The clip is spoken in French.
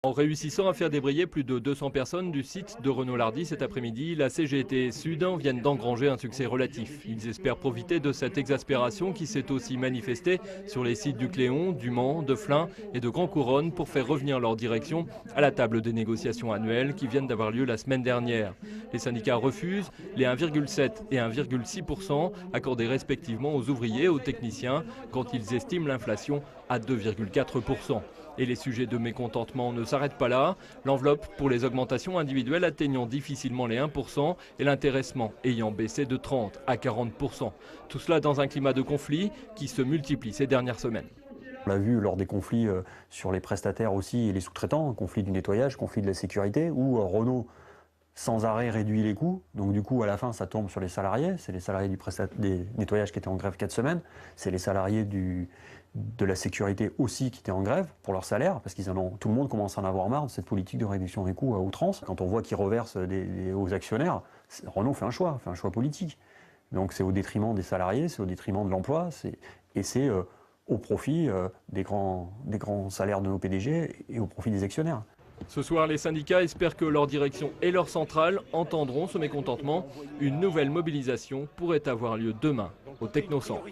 En réussissant à faire débrayer plus de 200 personnes du site de Renault-Lardy cet après-midi, la CGT et Sud viennent d'engranger un succès relatif. Ils espèrent profiter de cette exaspération qui s'est aussi manifestée sur les sites du Cléon, du Mans, de Flins et de Grand Couronne pour faire revenir leur direction à la table des négociations annuelles qui viennent d'avoir lieu la semaine dernière. Les syndicats refusent les 1,7 et 1,6% accordés respectivement aux ouvriers et aux techniciens quand ils estiment l'inflation à 2,4%. Et les sujets de mécontentement ne s'arrêtent pas là. L'enveloppe pour les augmentations individuelles atteignant difficilement les 1% et l'intéressement ayant baissé de 30 à 40%. Tout cela dans un climat de conflit qui se multiplie ces dernières semaines. On l'a vu lors des conflits sur les prestataires aussi et les sous-traitants, conflit du nettoyage, conflit de la sécurité, où Renault sans arrêt réduit les coûts. Donc du coup, à la fin, ça tombe sur les salariés. C'est les salariés des nettoyages qui étaient en grève 4 semaines. C'est les salariés de la sécurité aussi qui étaient en grève pour leur salaire, parce tout le monde commence à en avoir marre de cette politique de réduction des coûts à outrance. Quand on voit qu'ils reversent aux actionnaires, Renault fait un choix politique. Donc c'est au détriment des salariés, c'est au détriment de l'emploi, et c'est au profit des grands salaires de nos PDG et au profit des actionnaires. Ce soir, les syndicats espèrent que leur direction et leur centrale entendront ce mécontentement. Une nouvelle mobilisation pourrait avoir lieu demain au Technocentre.